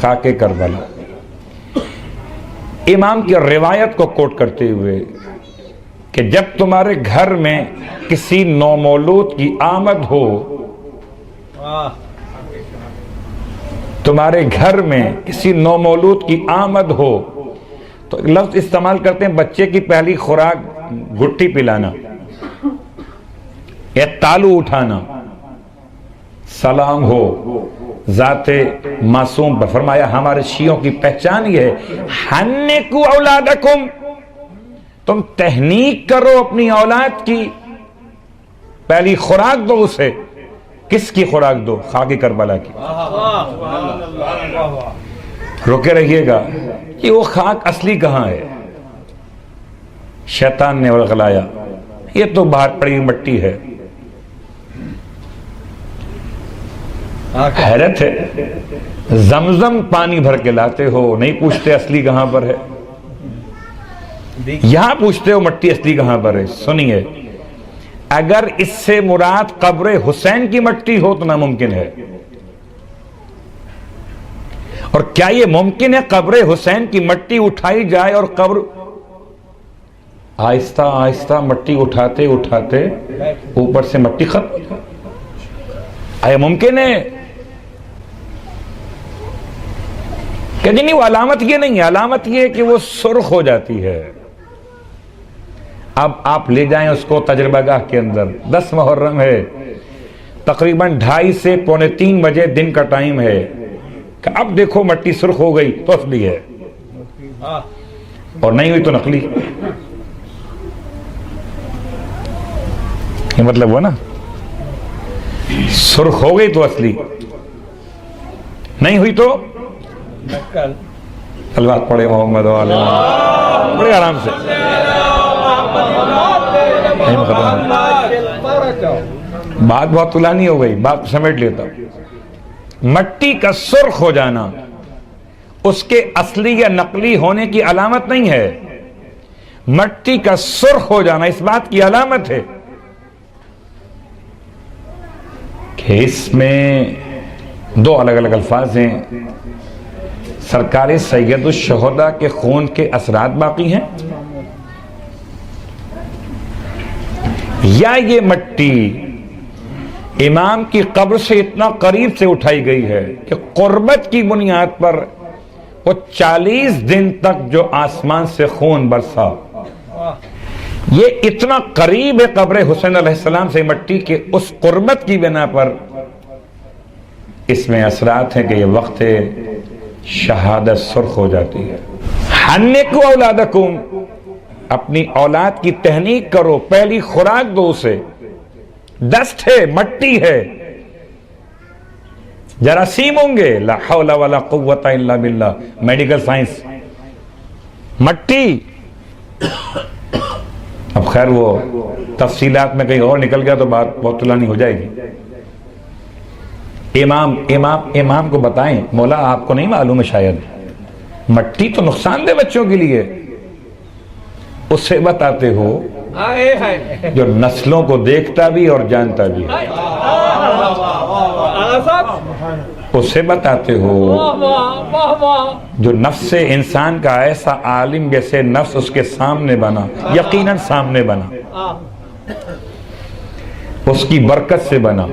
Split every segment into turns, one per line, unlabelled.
خاک کربلا امام کی روایت کو کوٹ کرتے ہوئے کہ جب تمہارے گھر میں کسی نومولود کی آمد ہو، تمہارے گھر میں کسی نومولود کی آمد ہو، تو ایک لفظ استعمال کرتے ہیں بچے کی پہلی خوراک گٹھی پلانا یا تالو اٹھانا، سلام ہو ذات معصوم پر۔ فرمایا ہمارے شیعوں کی پہچان یہ ہے، حنکوا اولادکم، تم تہنیک کرو اپنی اولاد کی، پہلی خوراک دو اسے۔ کس کی خوراک دو؟ خاک کربلا کی۔ روکے رہیے گا کہ وہ خاک اصلی کہاں ہے؟ شیطان نے اڑغلایا، یہ تو باہر پڑی مٹی ہے۔ حیرت ہے، زمزم پانی بھر کے لاتے ہو، نہیں پوچھتے اصلی کہاں پر ہے، یہاں پوچھتے ہو مٹی اصلی کہاں پر ہے۔ سنیے، اگر اس سے مراد قبر حسین کی مٹی ہو تو ناممکن ہے۔ اور کیا یہ ممکن ہے قبر حسین کی مٹی اٹھائی جائے اور قبر آہستہ آہستہ مٹی اٹھاتے اٹھاتے اوپر سے مٹی ختم؟ آیا ممکن ہے؟ کہ نہیں، وہ علامت یہ نہیں ہے، علامت یہ کہ وہ سرخ ہو جاتی ہے۔ اب آپ لے جائیں اس کو تجربہ گاہ کے اندر، 10 محرم ہے، تقریباً 2:30 سے 2:45 بجے دن کا ٹائم ہے، کہ اب دیکھو مٹی سرخ ہو گئی تو اصلی ہے، اور نہیں ہوئی تو نقلی۔ یہ مطلب ہوا نا، سرخ ہو گئی تو اصلی، نہیں ہوئی تو صلوات پڑھے محمد والے بڑے آرام سے۔ بات بہت طولانی ہو گئی، بات سمیٹ لیتا ہوں۔ مٹی کا سرخ ہو جانا اس کے اصلی یا نقلی ہونے کی علامت نہیں ہے، مٹی کا سرخ ہو جانا اس بات کی علامت ہے کہ اس میں 2 الگ الگ الفاظ ہیں، سرکار سید الشہداء کے خون کے اثرات باقی ہیں، یا یہ مٹی امام کی قبر سے اتنا قریب سے اٹھائی گئی ہے کہ قربت کی بنیاد پر وہ 40 دن تک جو آسمان سے خون برسا، یہ اتنا قریب ہے قبر حسین علیہ السلام سے مٹی کے اس قربت کی بنا پر اس میں اثرات ہیں کہ یہ وقت شہادت سرخ ہو جاتی ہے۔ حنکوا اولادکم، اپنی اولاد کی تہنیک کرو، پہلی خوراک دو اسے۔ دست ہے، مٹی ہے، جراثیم ہوں گے، لا حول ولا قوت الا باللہ، میڈیکل سائنس، مٹی۔ اب خیر وہ تفصیلات میں کہیں اور نکل گیا تو بات بہت طولانی ہو جائے گی۔ امام کو بتائیں، مولا آپ کو نہیں معلوم ہے شاید، مٹی تو نقصان دہ بچوں کے لیے، اس سے بتاتے ہو جو نسلوں کو دیکھتا بھی اور جانتا بھی، اس سے بتاتے ہو جو نفس انسان کا ایسا عالم جیسے نفس اس کے سامنے بنا، یقیناً سامنے بنا، اس کی برکت سے بنا،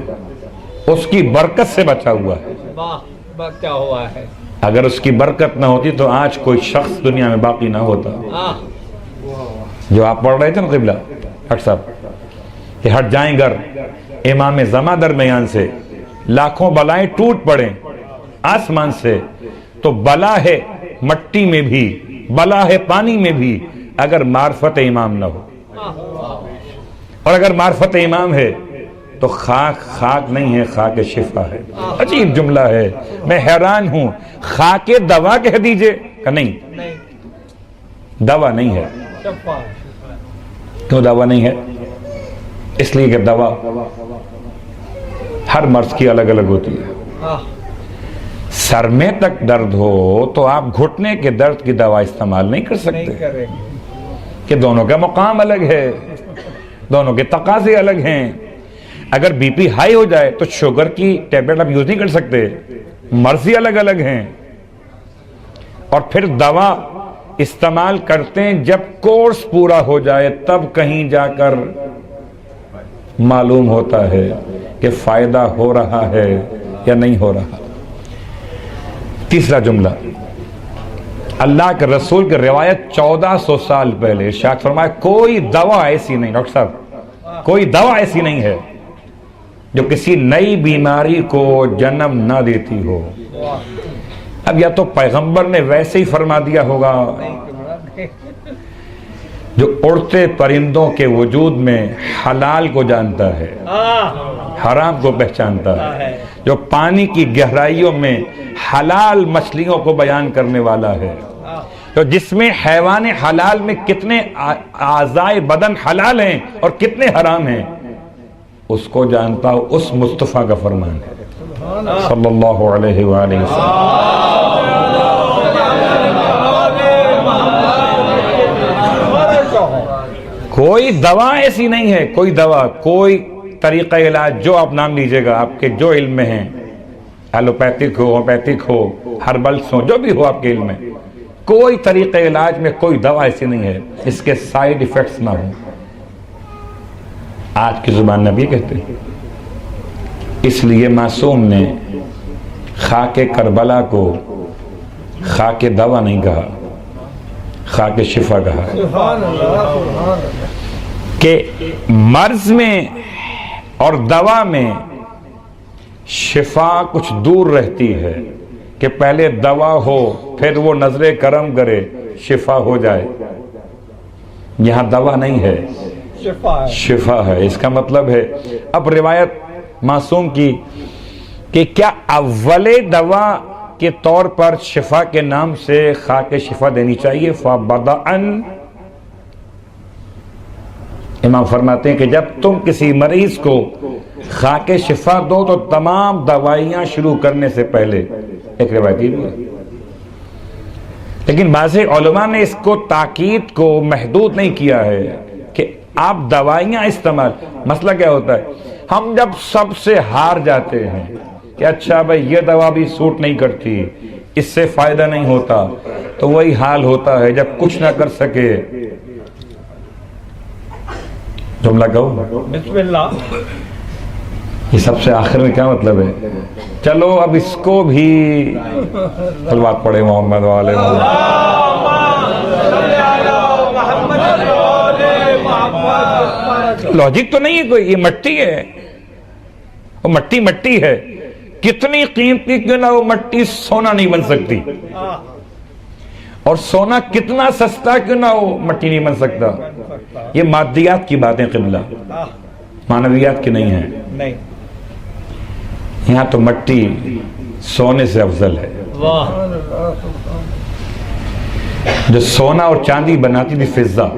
اس کی برکت سے بچا ہوا ہے۔ اگر اس کی برکت نہ ہوتی تو آج کوئی شخص دنیا میں باقی نہ ہوتا۔ جو آپ پڑھ رہے تھے نا قبلہ ڈاکٹر صاحب کہ ہٹ جائیں گر امام زماں درمیان سے، لاکھوں بلائیں ٹوٹ پڑیں آسمان سے، تو بلا ہے مٹی میں بھی، بلا ہے پانی میں بھی، اگر معرفت امام نہ ہو۔ اور اگر معرفت امام ہے تو خاک نہیں ہے، خاک شفا ہے۔ عجیب جملہ ہے، میں حیران ہوں۔ خاک دوا کہہ دیجئے کہ نہیں، دوا نہیں ہے۔ کیوں دوا نہیں ہے؟ اس لیے کہ دوا ہر مرض کی الگ الگ ہوتی ہے۔ سر میں تک درد ہو تو آپ گھٹنے کے درد کی دوا استعمال نہیں کر سکتے، کہ دونوں کا مقام الگ ہے، دونوں کے تقاضے الگ ہیں۔ اگر بی پی ہائی ہو جائے تو شوگر کی ٹیبلٹ آپ یوز نہیں کر سکتے، مرضی الگ الگ ہیں۔ اور پھر دوا استعمال کرتے ہیں جب کورس پورا ہو جائے، تب کہیں جا کر معلوم ہوتا ہے کہ فائدہ ہو رہا ہے یا نہیں ہو رہا۔ تیسرا جملہ، اللہ کے رسول کی روایت 1400 سال پہلے ارشاد فرمایا کوئی دوا ایسی نہیں، ڈاکٹر صاحب کوئی دوا ایسی نہیں ہے جو کسی نئی بیماری کو جنم نہ دیتی ہو۔ اب یا تو پیغمبر نے ویسے ہی فرما دیا ہوگا، جو اڑتے پرندوں کے وجود میں حلال کو جانتا ہے، حرام کو پہچانتا ہے، جو پانی کی گہرائیوں میں حلال مچھلیوں کو بیان کرنے والا ہے، تو جس میں حیوان حلال میں کتنے اعضائے بدن حلال ہیں اور کتنے حرام ہیں اس کو جانتا ہو، اس مصطفیٰ کا فرمان ہے صلی اللہ علیہ وآلہ وسلم۔ کوئی دوا ایسی نہیں ہے، کوئی دوا، کوئی طریقہ علاج جو آپ نام لیجئے گا، آپ کے جو علم میں ہیں، ایلوپیتھک ہو، ہومیوپیتھک ہو، ہربلس ہو، جو بھی ہو آپ کے علم میں، کوئی طریقہ علاج میں کوئی دوا ایسی نہیں ہے اس کے سائیڈ ایفیکٹس نہ ہوں۔ آج کی زبان نبی کہتے ہیں، اس لیے معصوم نے خاک کربلا کو خاک دوا نہیں کہا، خاک شفا کہا، کہ مرض میں اور دوا میں شفا کچھ دور رہتی ہے، کہ پہلے دوا ہو پھر وہ نظر کرم کرے شفا ہو جائے۔ یہاں دوا نہیں ہے، شفا ہے۔ اس کا مطلب ہے اب روایت معصوم کی کہ کیا اول دوا کے طور پر شفا کے نام سے خاک شفا دینی چاہیے؟ فَبَدَأً، امام فرماتے ہیں کہ جب تم کسی مریض کو خاک شفا دو تو تمام دوائیاں شروع کرنے سے پہلے، ایک روایت بھی ہے، لیکن بعض علماء نے اس کو تاکید کو محدود نہیں کیا ہے کہ آپ دوائیاں استعمال۔ مسئلہ کیا ہوتا ہے، ہم جب سب سے ہار جاتے ہیں کہ اچھا بھائی یہ دوا بھی سوٹ نہیں کرتی، اس سے فائدہ نہیں ہوتا، تو وہی حال ہوتا ہے جب کچھ نہ کر سکے۔ جملہ کہو
بسم اللہ۔
یہ سب سے آخر میں کیا مطلب ہے؟ چلو اب اس کو بھی صلوات پڑھے محمد والے لاجک تو نہیں ہے کوئی، یہ مٹی ہے، وہ مٹی مٹی ہے، کتنی قیمتی کیوں نہ وہ مٹی سونا نہیں بن سکتی، اور سونا کتنا سستا کیوں نہ ہو مٹی نہیں بن سکتا۔ یہ مادیات کی باتیں قبلہ، معنویات کی نہیں ہیں۔ یہاں تو مٹی سونے سے افضل ہے۔ جو سونا اور چاندی بناتی تھی فضہ،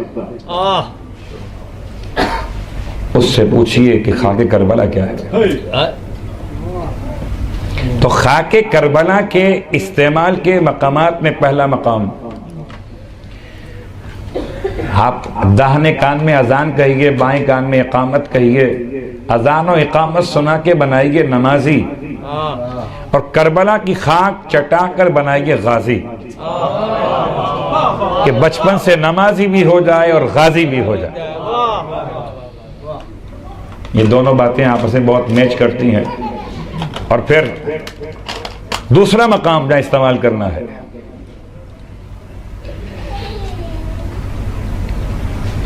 اس سے پوچھئے کہ خاک کربلا کیا ہے۔ تو خاک کربلا کے استعمال کے مقامات میں پہلا مقام، آپ داہنے کان میں اذان کہیے، بائیں کان میں اقامت کہیے، اذان و اقامت سنا کے بنائیے نمازی، اور کربلا کی خاک چٹا کر بنائیے غازی، کہ بچپن سے نمازی بھی ہو جائے اور غازی بھی ہو جائے۔ یہ دونوں باتیں آپس میں بہت میچ کرتی ہیں۔ اور پھر دوسرا مقام جہاں استعمال کرنا ہے،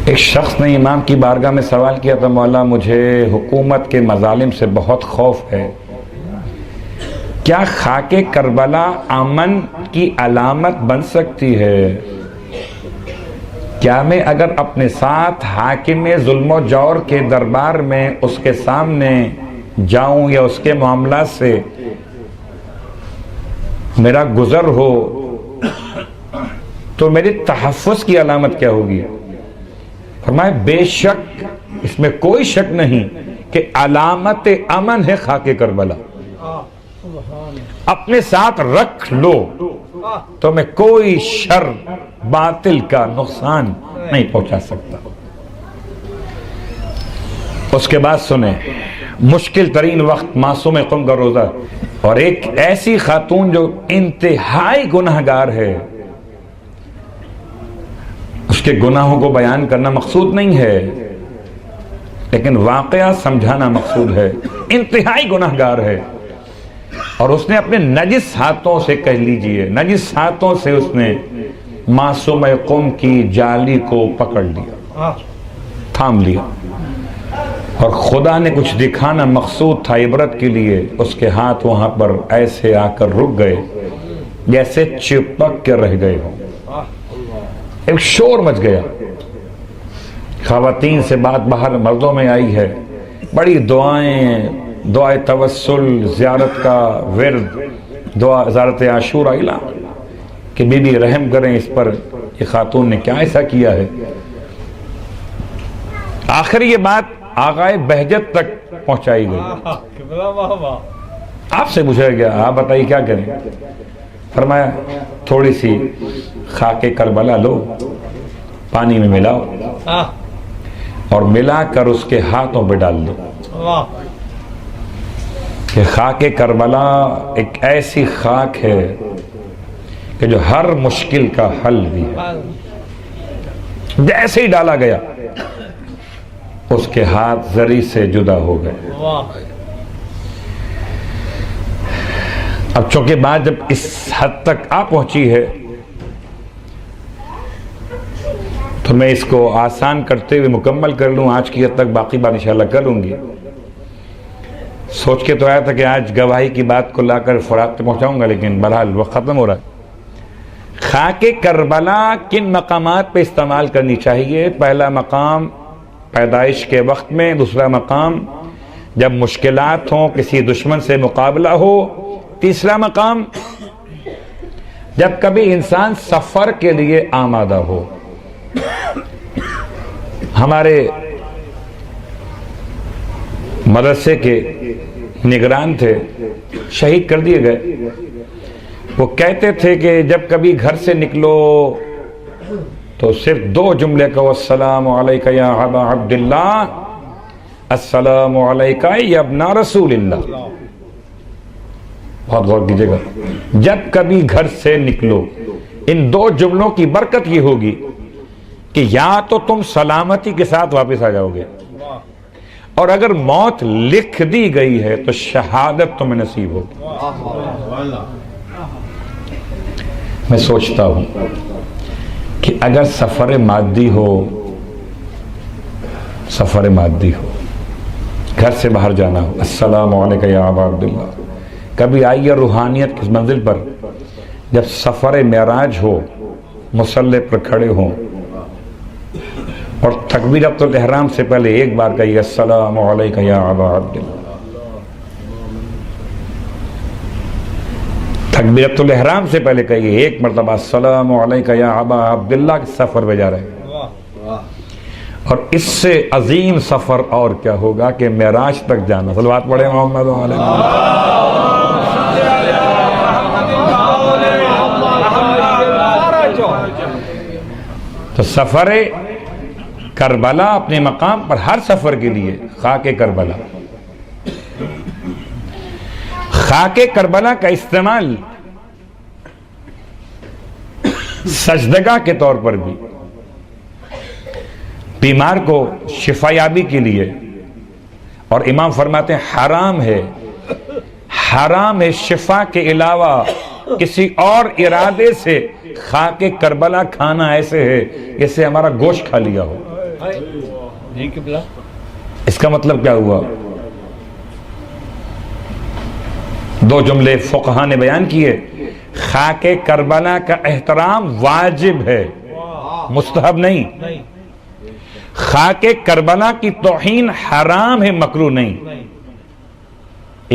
ایک شخص نے امام کی بارگاہ میں سوال کیا تھا، مولا مجھے حکومت کے مظالم سے بہت خوف ہے، کیا خاک کربلا امن کی علامت بن سکتی ہے؟ کیا میں اگر اپنے ساتھ حاکم ظلم و جور کے دربار میں اس کے سامنے جاؤں یا اس کے معاملات سے میرا گزر ہو تو میری تحفظ کی علامت کیا ہوگی؟ فرمایا بے شک، اس میں کوئی شک نہیں کہ علامت امن ہے خاک کربلا۔ اپنے ساتھ رکھ لو تو میں کوئی شر باطل کا نقصان نہیں پہنچا سکتا۔ اس کے بعد سنیں، مشکل ترین وقت معصوم قم کا روزہ، اور ایک ایسی خاتون جو انتہائی گناہگار ہے، کے گناہوں کو بیان کرنا مقصود نہیں ہے، لیکن واقعہ سمجھانا مقصود ہے۔ انتہائی گناہگار ہے، اور اس نے اپنے نجس ہاتھوں سے، کہہ لیجئے نجس ہاتھوں سے اس نے معصوم قوم کی جالی کو پکڑ لیا، تھام لیا، اور خدا نے کچھ دکھانا مقصود تھا عبرت کے لیے، اس کے ہاتھ وہاں پر ایسے آ کر رک گئے جیسے چپک کے رہ گئے ہوں۔ ایک شور مچ گیا، خواتین سے بات باہر مردوں میں آئی ہے، بڑی دعائیں، دعائے توسل، زیارت کا ورد، دعا زیارت عاشورہ اعلان کہ بی بی رحم کریں اس پر، یہ خاتون نے کیا ایسا کیا ہے۔ آخر یہ بات آغائے بہجت تک پہنچائی گئی۔ آپ سے پوچھا گیا آپ بتائیے کیا کریں؟ فرمایا تھوڑی سی خاک کربلا لو، پانی میں ملاؤ اور ملا کر اس کے ہاتھوں پہ ڈال دو، کہ خاک کربلا ایک ایسی خاک ہے کہ جو ہر مشکل کا حل بھی ہے۔ جیسے ہی ڈالا گیا اس کے ہاتھ زری سے جدا ہو گئے۔ اب چونکہ بات جب اس حد تک آ پہنچی ہے تو میں اس کو آسان کرتے ہوئے مکمل کر لوں، آج کی حد تک باقی بات انشاءاللہ کر لوں گی۔ سوچ کے تو آیا تھا کہ آج گواہی کی بات کو لا کر فراق تک پہنچاؤں گا، لیکن بہرحال وقت ختم ہو رہا ہے۔ خاک کربلا کن مقامات پہ استعمال کرنی چاہیے؟ پہلا مقام پیدائش کے وقت میں، دوسرا مقام جب مشکلات ہوں، کسی دشمن سے مقابلہ ہو، تیسرا مقام جب کبھی انسان سفر کے لیے آمادہ ہو۔ ہمارے مدرسے کے نگران تھے، شہید کر دیے گئے، وہ کہتے تھے کہ جب کبھی گھر سے نکلو تو صرف دو جملے کہو، السلام علیکہ یا ابا عبداللہ، السلام علیکہ یا ابن رسول اللہ۔ بہت غور کیجئے گا، جب کبھی گھر سے نکلو، ان دو جملوں کی برکت یہ ہوگی کہ یا تو تم سلامتی کے ساتھ واپس آ جاؤ گے، اور اگر موت لکھ دی گئی ہے تو شہادت تمہیں نصیب ہوگی۔ میں سوچتا ہوں کہ اگر سفر مادی ہو، سفر مادی ہو، گھر سے باہر جانا ہو، السلام علیکم یا ابا عبداللہ، کبھی آئیے روحانیت کی منزل پر جب سفر معراج ہو، مصلی پر کھڑے ہوں اور تکبیرۃ الاحرام سے پہلے ایک بار کہیے، السلام علیکم یا ابا عبداللہ۔ تکبیرۃ الاحرام سے پہلے کہیے ایک مرتبہ، السلام علیکم یا ابا عبداللہ، کے سفر پہ جا رہے ہیں۔ اور اس سے عظیم سفر اور کیا ہوگا کہ معراج تک جانا۔ صلوات پڑھیں محمد علیہ۔ تو سفر کربلا اپنے مقام پر، ہر سفر کے لیے خاک کربلا، خاک کربلا کا استعمال سجدگاہ کے طور پر بھی، بیمار کو شفا یابی کے لیے، اور امام فرماتے ہیں حرام ہے، حرام ہے شفا کے علاوہ کسی اور ارادے سے خاک کربلا کھانا، ایسے ہے جیسے ہمارا گوشت کھا لیا ہو۔ اس کا مطلب کیا ہوا؟ دو جملے فقہا نے بیان کیے، خاک کربلا کا احترام واجب ہے، مستحب نہیں۔ خاک کربلا کی توہین حرام ہے، مکروہ نہیں۔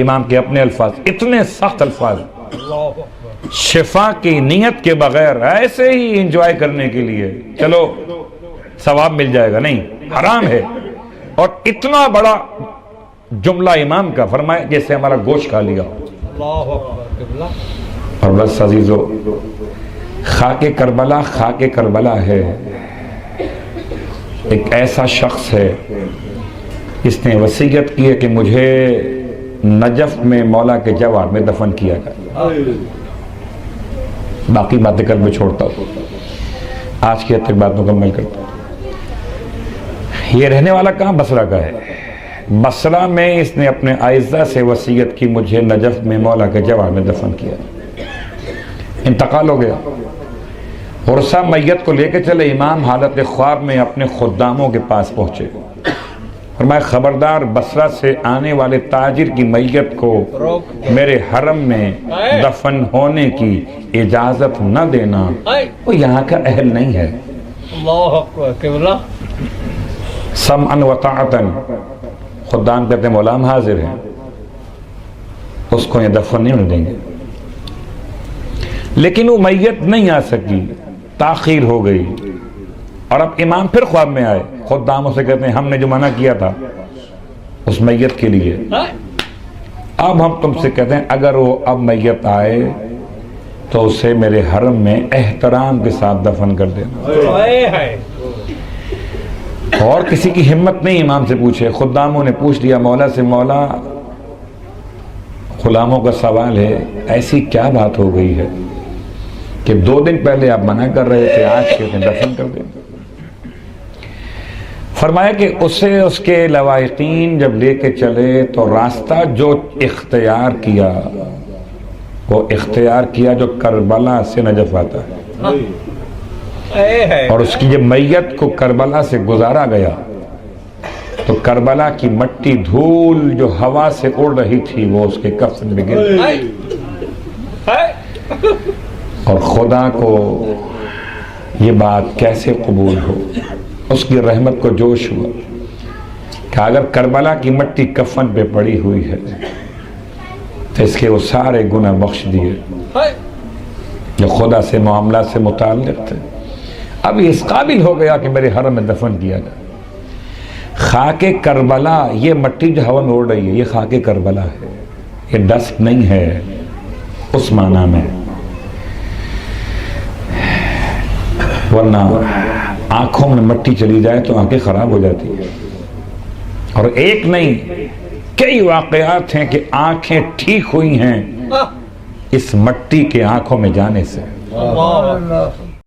امام کے اپنے الفاظ، اتنے سخت الفاظ، شفا کی نیت کے بغیر ایسے ہی انجوائے کرنے کے لیے چلو ثواب مل جائے گا، نہیں، حرام ہے۔ اور اتنا بڑا جملہ امام کا، فرمایا جیسے ہمارا گوشت کھا لیا ہو۔ اور بس عزیزو، خاک کربلا خاک کربلا ہے، ایک ایسا شخص ہے جس نے وصیت کی ہے کہ مجھے نجف میں مولا کے جوار میں دفن کیا گیا۔ باقی باتیں کر میں چھوڑتا ہوں۔ آج کی حد تک بات مکمل کرتا ہوں۔ یہ رہنے والا کہاں؟ بصرہ کا ہے۔ بصرہ میں اس نے اپنے اعزہ سے وصیت کی، مجھے نجف میں مولا کے جوار میں دفن کیا۔ انتقال ہو گیا، عرصہ میت کو لے کے چلے، امام حالت خواب میں اپنے خداموں کے پاس پہنچے، فرمایا خبردار بصرہ سے آنے والے تاجر کی میت کو میرے حرم میں دفن ہونے کی اجازت نہ دینا، وہ یہاں کا اہل نہیں ہے۔
اللہ اکبر۔
سمعاً و طاعتاً، خدام کہتے ہیں مولا ہم حاضر ہیں، اس کو یہ دفن نہیں ہونے دیں گے۔ لیکن وہ میت نہیں آ سکی، تاخیر ہو گئی، اور اب امام پھر خواب میں آئے، خداموں سے کہتے ہیں ہم نے جو منع کیا تھا اس میت کے لیے، اب ہم تم سے کہتے ہیں اگر وہ اب میت آئے تو اسے میرے حرم میں احترام کے ساتھ دفن کر دینا۔ اور کسی کی ہمت نہیں امام سے پوچھے، خداموں نے پوچھ لیا مولا سے، مولا غلاموں کا سوال ہے، ایسی کیا بات ہو گئی ہے کہ 2 دن پہلے آپ منع کر رہے تھے، آج کہتے ہیں دفن کر دیں؟ فرمایا کہ اسے اس کے لواحقین جب لے کے چلے تو راستہ جو اختیار کیا، وہ اختیار کیا جو کربلا سے نجف آتا ہے، اور اس کی جب میت کو کربلا سے گزارا گیا تو کربلا کی مٹی دھول جو ہوا سے اڑ رہی تھی وہ اس کے کفن میں گر گئی، اور خدا کو یہ بات کیسے قبول ہو، اس کی رحمت کو جوش ہوا کہ اگر کربلا کی مٹی کفن پہ پڑی ہوئی ہے تو اس کے وہ سارے گناہ بخش دیے جو خدا سے معاملات سے متعلق تھے۔ اب یہ اس قابل ہو گیا کہ میرے حرم میں دفن کیا جائے۔ خاک کربلا، یہ مٹی جو ہوا میں اڑ رہی ہے یہ خاک کربلا ہے، یہ ڈسٹ نہیں ہے اس معنی میں، ورنہ آنکھوں میں مٹی چلی جائے تو آنکھیں خراب ہو جاتی ہیں، اور ایک نہیں کئی واقعات ہیں کہ آنکھیں ٹھیک ہوئی ہیں اس مٹی کے آنکھوں میں جانے سے۔